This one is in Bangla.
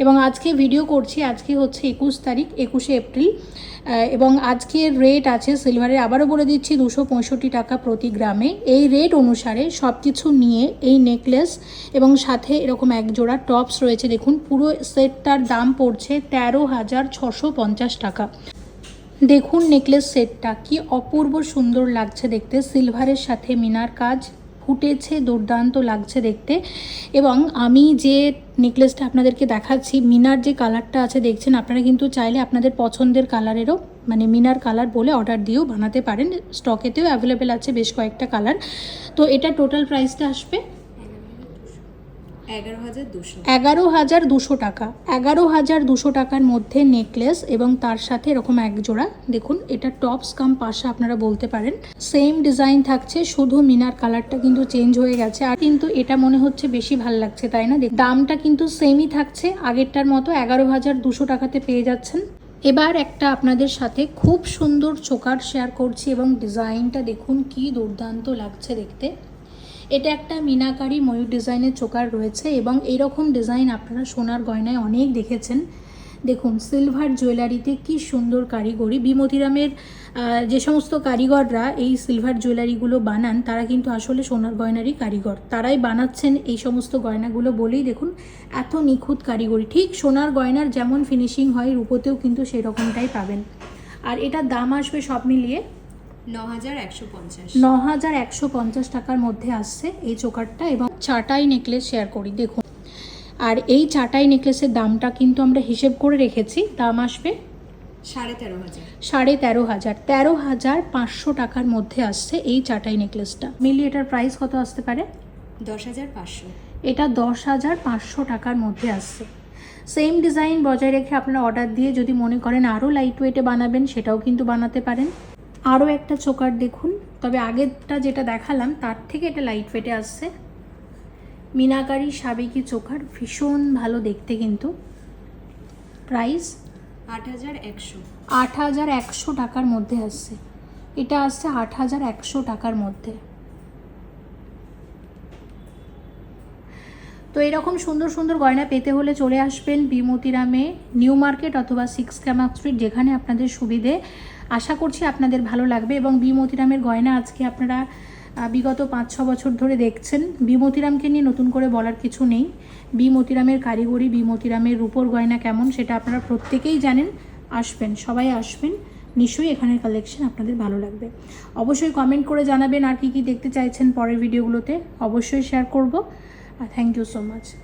এবং আজকে ভিডিও করছি, আজকে হচ্ছে 21 তারিখ, 21শে এপ্রিল। এবং আজকের রেট আছে সিলভারের, আবারও বলে দিচ্ছি, 265 টাকা প্রতি গ্রামে। এই রেট অনুসারে সব কিছু নিয়ে এই নেকলেস এবং সাথে এরকম এক জোড়া টপস রয়েছে। দেখুন পুরো সেটটার দাম পড়ছে 13,650 টাকা। দেখুন নেকলেস সেটটা কি অপূর্ব সুন্দর লাগছে দেখতে, সিলভারের সাথে মিনার কাজ ফুটেছে, দুর্দান্ত লাগছে দেখতে। এবং আমি যে নেকলেসটা আপনাদেরকে দেখাচ্ছি, মিনার যে কালারটা আছে দেখছেন, আপনারা কিন্তু চাইলে আপনাদের পছন্দের কালারেরও মানে মিনার কালার বলে অর্ডার দিয়েও বানাতে পারেন। স্টকেতেও অ্যাভেলেবেল আছে বেশ কয়েকটা কালার। তো এটা টোটাল প্রাইসটা আসবে 11,200 টাকা। 11,200 টাকার মধ্যে নেকলেস এবং তার সাথে এরকম এক জোড়া, দেখুন এটা টপস কাম পাশা আপনারা বলতে পারেন। সেম ডিজাইন থাকছে, শুধু মিনার কালারটা কিন্তু চেঞ্জ হয়ে গেছে। আর কিন্তু এটা মনে হচ্ছে বেশি ভাল লাগছে, তাই না? দামটা কিন্তু সেমই থাকছে আগেরটার মতো, 11,200 টাকাতে পেয়ে যাচ্ছেন। এবার একটা আপনাদের সাথে খুব সুন্দর চোকার শেয়ার করছি এবং ডিজাইনটা দেখুন কি দুর্দান্ত লাগছে দেখতে। এটা একটা মিনাকারি ময়ূর ডিজাইনের চোকার রয়েছে এবং এইরকম ডিজাইন আপনারা সোনার গয়নায় অনেক দেখেছেন। দেখুন সিলভার জুয়েলারিতে কি সুন্দর কারিগরি। বিমতিরামের যে সমস্ত কারিগররা এই সিলভার জুয়েলারিগুলো বানান, তারা কিন্তু আসলে সোনার গয়নারই কারিগর, তারাই বানাচ্ছেন এই সমস্ত গয়নাগুলো বলেই দেখুন এত নিখুঁত কারিগরি। ঠিক সোনার গয়নার যেমন ফিনিশিং হয়, রূপোতেও কিন্তু সেই রকমটাই পাবেন। আর এটার দাম আসবে সব মিলিয়ে 9,150 টাকার মধ্যে আসছে এই চোকারটা। এবং চাটাই নেকলেস শেয়ার করি, দেখুন। আর এই চাটাই নেকলেসের দামটা কিন্তু আমরা হিসেব করে রেখেছি, দাম আসবে 13,500 13,500 টাকার মধ্যে আসছে এই চাটাই নেকলেসটা। মিলিয়ে এটার প্রাইস কত আসতে পারে? 10,500। এটা 10,500 টাকার মধ্যে আসছে। সেম ডিজাইন বজায় রেখে আপনারা অর্ডার দিয়ে যদি মনে করেন আরও লাইট ওয়েটে বানাবেন, সেটাও কিন্তু বানাতে পারেন। আরও একটা চোকার দেখুন, তবে আগেরটা যেটা দেখালাম তার থেকে এটা লাইট ওয়েটে আসছে। মিনাকারি সাবেকি চোকার, ভীষণ ভালো দেখতে কিন্তু। প্রাইস 8,100 টাকার মধ্যে আসছে। এটা আসছে 8,100 টাকার মধ্যে। তো এরকম সুন্দর সুন্দর গয়না পেতে হলে চলে আসবেন বিমতিরামে, নিউ মার্কেট অথবা 6 কামাক স্ট্রিট, যেখানে আপনাদের সুবিধে। আশা করছি আপনাদের ভালো লাগবে। এবং বিমতিরামের গয়না আজকে আপনারা বিগত 5-6 বছর ধরে দেখছেন। বিমতিরামকে নিয়ে নতুন করে বলার কিছু নেই। বিমতিরামের কারিগরি, বিমতিরামের রূপোর গয়না কেমন সেটা আপনারা প্রত্যেকেই জানেন। আসবেন, সবাই আসবেন, নিশ্চয়ই এখানের কালেকশন আপনাদের ভালো লাগবে। অবশ্যই কমেন্ট করে জানাবেন আর কি কি দেখতে চাইছেন পরের ভিডিওগুলোতে, অবশ্যই শেয়ার করব। Thank you so much.